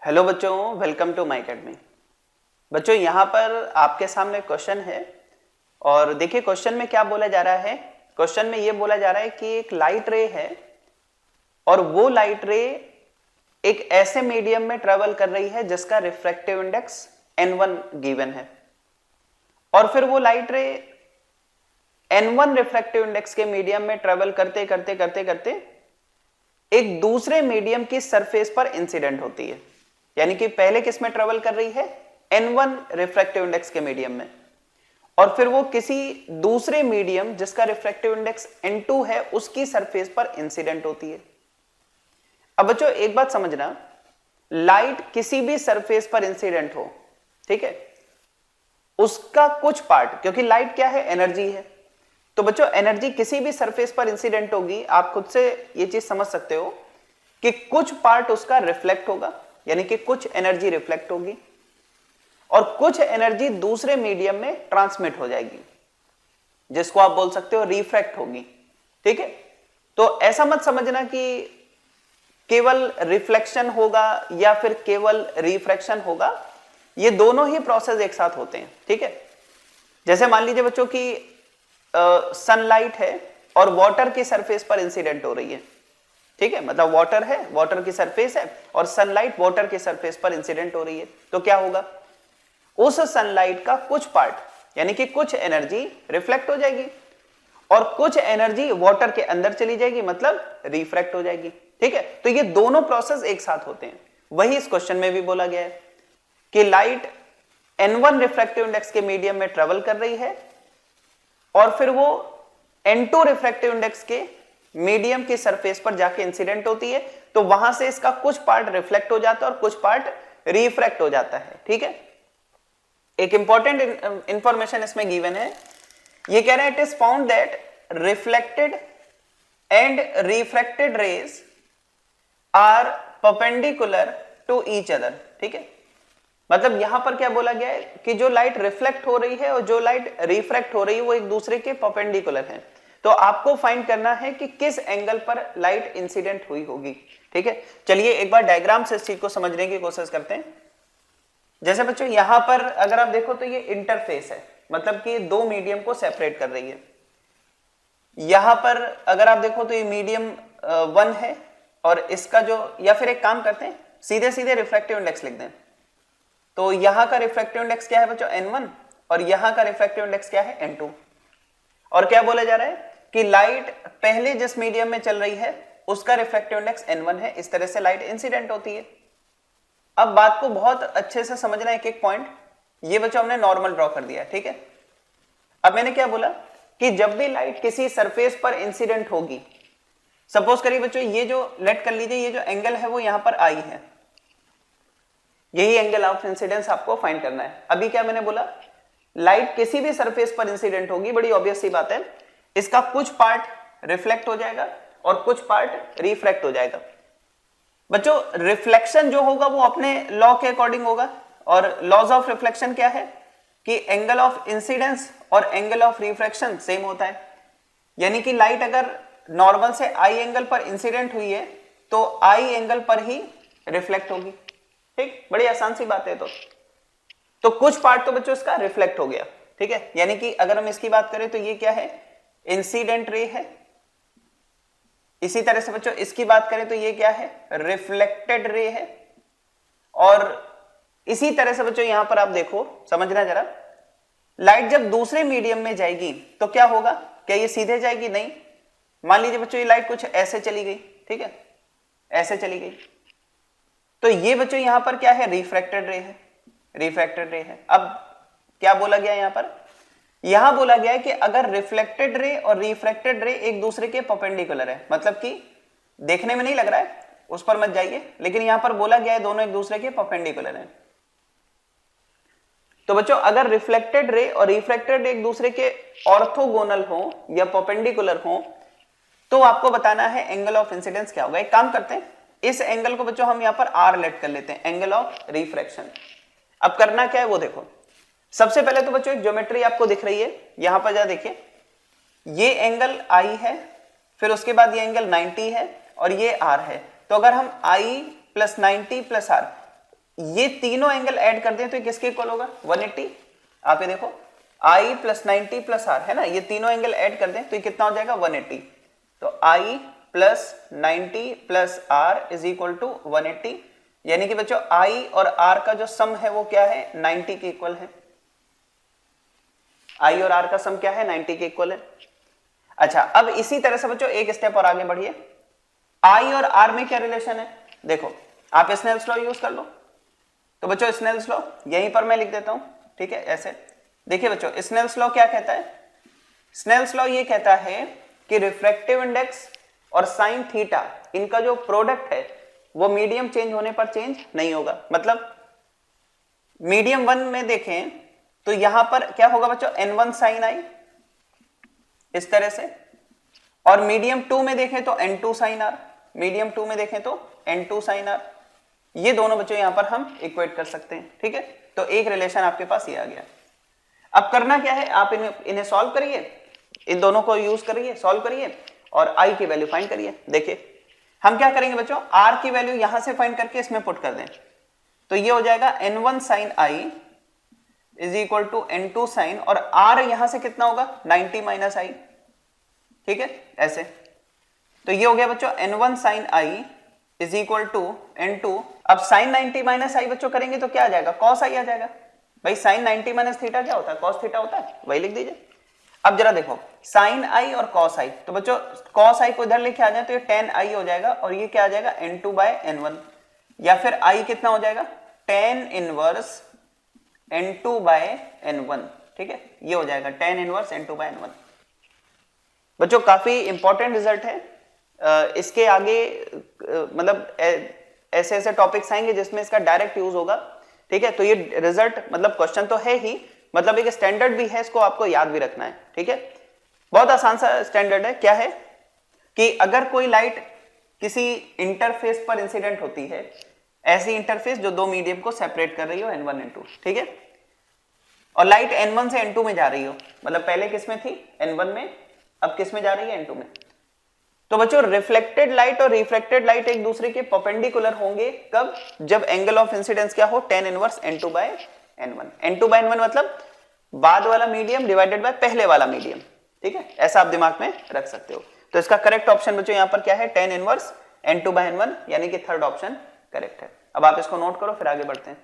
Hello बच्चों, welcome to my academy. बच्चों यहाँ पर आपके सामने क्वेश्चन है और देखिए क्वेश्चन में क्या बोला जा रहा है। क्वेश्चन में ये बोला जा रहा है कि एक लाइट रे है और वो लाइट रे एक ऐसे मीडियम में ट्रेवल कर रही है जिसका रिफ्रैक्टिव इंडेक्स n1 गिवन है और फिर वो लाइट रे n1 रिफ्रैक्टिव इंडेक्स के मीडियम में ट्रेवल करते करते करते करते एक दूसरे मीडियम की सरफेस पर इंसिडेंट होती है। यानी कि पहले किस में ट्रेवल कर रही है, n1 रिफ्रैक्टिव इंडेक्स के मीडियम में, और फिर वो किसी दूसरे मीडियम जिसका रिफ्रैक्टिव इंडेक्स n2 है उसकी सरफेस पर इंसिडेंट होती है। अब बच्चों एक बात समझना, लाइट किसी भी सरफेस पर इंसिडेंट हो, ठीक है, उसका कुछ पार्ट, क्योंकि लाइट क्या है, एनर्जी है, तो बच्चों एनर्जी किसी भी सरफेस पर इंसिडेंट होगी, आप खुद से ये चीज समझ सकते हो कि कुछ पार्ट उसका रिफ्लेक्ट होगा, यानी कि कुछ एनर्जी रिफ्लेक्ट होगी और कुछ एनर्जी दूसरे मीडियम में ट्रांसमिट हो जाएगी, जिसको आप बोल सकते हो रिफ्रैक्ट होगी। ठीक है, तो ऐसा मत समझना कि केवल रिफ्लेक्शन होगा या फिर केवल रिफ्रैक्शन होगा, ये दोनों ही प्रोसेस एक साथ होते हैं। ठीक है, जैसे मान लीजिए बच्चों की सनलाइट है और वाटर की सरफेस पर इंसिडेंट हो रही है। ठीक है, मतलब वाटर है, वाटर की सरफेस है और सनलाइट वाटर की सरफेस पर इंसिडेंट हो रही है, तो क्या होगा, उस सनलाइट का कुछ पार्ट यानी कि कुछ एनर्जी रिफ्लेक्ट हो जाएगी और कुछ एनर्जी वाटर के अंदर चली जाएगी, मतलब रिफ्रैक्ट हो जाएगी। ठीक है, तो ये दोनों प्रोसेस एक साथ होते हैं। वही इस क्वेश्चन में भी बोला गया है कि लाइट n1 रिफ्रैक्टिव इंडेक्स के मीडियम में ट्रेवल कर रही है और फिर वो n2 रिफ्रैक्टिव इंडेक्स के मीडियम की सरफेस पर जाके इंसिडेंट होती है, तो वहां से इसका कुछ पार्ट रिफ्लेक्ट हो जाता है और कुछ पार्ट रिफ्रैक्ट हो जाता है। ठीक है, एक इंपॉर्टेंट इंफॉर्मेशन इसमें गिवन है, ये कह रहे हैं it is found that reflected and refracted rays are perpendicular to each other. ठीक है, मतलब यहां पर क्या बोला गया है कि जो लाइट रिफ्लेक्ट हो रही है और जो लाइट रिफ्रैक्ट हो रही है वो एक दूसरे के परपेंडिकुलर हैं, तो आपको फाइंड करना है कि किस एंगल पर लाइट इंसिडेंट हुई होगी। ठीक है, चलिए एक बार डायग्राम से इस चीज को समझने की कोशिश करते हैं। जैसे बच्चों यहां पर अगर आप देखो तो ये इंटरफेस है, मतलब कि दो मीडियम को सेपरेट कर रही है। यहां पर अगर आप देखो तो ये मीडियम 1 है और इसका जो, या फिर एक काम करते हैं सीधे सीधे रिफ्रैक्टिव इंडेक्स लिख दें, तो यहां का रिफ्रैक्टिव इंडेक्स क्या है बच्चों, n1, और यहां का रिफ्रैक्टिव इंडेक्स क्या है, n2। और क्या बोला जा रहा है कि लाइट पहले जिस मीडियम में चल रही है उसका रिफ्रैक्टिव इंडेक्स n1 है, इस तरह से लाइट इंसिडेंट होती है। अब बात को बहुत अच्छे से समझना, एक एक पॉइंट। ये बच्चों हमने नॉर्मल ड्रॉ कर दिया। ठीक है, अब मैंने क्या बोला कि जब भी लाइट किसी सरफेस पर इंसिडेंट होगी, सपोज करिए बच्चों ये जो लेट कर लीजिए, ये जो एंगल है वो यहां पर आई है, यही एंगल ऑफ इंसिडेंस आपको फाइंड करना है। अभी क्या मैंने बोला, लाइट किसी भी सरफेस पर इंसिडेंट होगी, बड़ी ऑब्वियस सी बात है, इसका कुछ पार्ट रिफ्लेक्ट हो जाएगा और कुछ पार्ट रिफ्रैक्ट हो जाएगा। बच्चों रिफ्लेक्शन जो होगा वो अपने लॉ के अकॉर्डिंग होगा, और लॉज ऑफ रिफ्लेक्शन क्या है कि एंगल ऑफ इंसिडेंस और एंगल ऑफ रिफ्रैक्शन सेम होता है। यानी कि लाइट अगर नॉर्मल से आई एंगल पर इंसिडेंट हुई है तो आई एंगल पर ही रिफ्लेक्ट होगी। ठीक, बड़ी आसान सी बात है। तो कुछ पार्ट तो बच्चों इसका रिफ्लेक्ट हो गया। ठीक है, यानी कि अगर हम इसकी बात करें तो ये क्या है, इंसिडेंट रे है। इसी तरह से बच्चों इसकी बात करें तो ये क्या है, रिफ्लेक्टेड रे है। और इसी तरह से बच्चों यहां पर आप देखो, समझना जरा, लाइट जब दूसरे मीडियम में जाएगी तो क्या होगा, क्या ये सीधे जाएगी, नहीं। मान लीजिए बच्चों ये लाइट कुछ ऐसे चली गई, ठीक है, ऐसे चली गई, तो ये बच्चों यहां पर क्या है, रिफ्रैक्टेड रे है, रिफ्रैक्टेड रे है। अब क्या बोला गया यहां पर, यहां बोला गया है कि अगर रिफ्लेक्टेड रे और रिफ्रैक्टेड रे एक दूसरे के परपेंडिकुलर है, मतलब कि देखने में नहीं लग रहा है, उस पर मत जाइए, लेकिन यहां पर बोला गया है दोनों एक दूसरे के परपेंडिकुलर है। तो बच्चों अगर रिफ्लेक्टेड रे और रिफ्रैक्टेड एक दूसरे के ऑर्थोगोनल हो या परपेंडिकुलर हो तो आपको बताना है एंगल ऑफ इंसिडेंस क्या होगा। एक काम करते हैं, इस एंगल को बच्चों हम यहां पर आर लेट कर लेते हैं, एंगल ऑफ रिफ्रैक्शन। अब करना क्या है वो देखो, सबसे पहले तो बच्चों एक ज्योमेट्री आपको दिख रही है, यहां पर जा देखिए, ये एंगल आई है, फिर उसके बाद ये एंगल 90 है और ये आर है। तो अगर हम आई प्लस 90 प्लस आर, ये तीनों एंगल ऐड कर दें तो ये किसके इक्वल होगा 180। आप ये देखो I प्लस 90 प्लस आर है ना, ये तीनों एंगल ऐड कर दें तो ये कितना हो जाएगा 180। तो I plus 90 plus r is equal to 180, यानी कि बच्चों I और R का जो सम है वो क्या है 90 के इक्वल है। I और R का सम क्या है 90 के इक्वल है। अच्छा, अब इसी तरह से बच्चों एक स्टेप और आगे बढ़िए। I और R में क्या रिलेशन है, देखो आप स्नेल्स लॉ यूज कर लो। तो बच्चों स्नेल्स लॉ यहीं पर मैं लिख देता हूं, ठीक है। ऐसे देखिए बच्चों, स्नेल्स लॉ क्या कहता है, स्नेल्स लॉ ये कहता है कि रिफ्रैक्टिव इंडेक्स और साइन थीटा इनका जो प्रोडक्ट है वो मीडियम चेंज होने पर चेंज नहीं होगा। मतलब मीडियम 1 में देखें तो यहां पर क्या होगा बच्चों n1 साइन आई इस तरह से, और मीडियम 2 में देखें तो n2 साइन आर, मीडियम 2 में देखें तो n2 साइन आर। ये दोनों बच्चों यहां पर हम इक्वेट कर सकते हैं, ठीक है। तो एक रिलेशन आपके पास ये आ गया। अब करना क्या है, आप इन्हें सॉल्व करिए, इन दोनों को यूज करिए, सॉल्व करिए और I की वैल्यू फाइंड करिए। देखिए हम क्या करेंगे बच्चों, R की वैल्यू यहां से फाइंड करके इसमें पुट कर दें तो ये हो जाएगा n1 sine I is equal to n2 sine, और R यहां से कितना होगा 90 माइनस I, ठीक है ऐसे। तो ये हो गया बच्चों n1 sine I is equal to n2। अब साइन 90 माइनस I बच्चों करेंगे तो क्या आ जाएगा cos I आ जाएगा। भाई साइन 90 माइनस थीटा क्या होता है cos थीटा होता है, वही लिख दीजिए। अब जरा देखो साइन I और cos I, तो बच्चों cos I को इधर लेके आ जाए तो ये tan I हो जाएगा और ये क्या आ जाएगा n2 बाय n1, या फिर I कितना हो जाएगा tan inverse n2 bye n1, ठीक है ये हो जाएगा tan inverse n2 bye n1। बच्चों काफी इंपॉर्टेंट रिजल्ट है। इसके आगे मतलब ऐसे ऐसे टॉपिक्स आएंगे जिसमें इसका डायरेक्ट यूज होगा, ठीक है। तो ये रिजल्ट मतलब क्वेश्चन तो है ही, मतलब एक स्टैंडर्ड भी है, इसको आपको याद भी रखना है, ठीक है। बहुत आसान सा स्टैंडर्ड है। क्या है कि अगर कोई लाइट किसी इंटरफेस पर इंसिडेंट होती है, ऐसी इंटरफेस जो दो मीडियम को सेपरेट कर रही हो n1 n2, ठीक है, और लाइट n1 से n2 में जा रही हो, मतलब पहले किस में थी n1 में, अब किस में जा रही है n2 में। तो बच्चों रिफ्लेक्टेड लाइट और रिफ्रैक्टेड लाइट एक दूसरे के परपेंडिकुलर होंगे कब, जब एंगल ऑफ इंसिडेंस क्या हो tan inverse n2 bye n1। n2 bye n1 मतलब बाद वाला मीडियम डिवाइडेड बाय पहले वाला मीडियम, ठीक है, ऐसा आप दिमाग में रख सकते हो। तो इसका करेक्ट ऑप्शन बच्चों यहां पर क्या है tan inverse n2 bye n1, यानी कि थर्ड ऑप्शन करेक्ट है। अब आप इसको नोट करो फिर आगे बढ़ते हैं।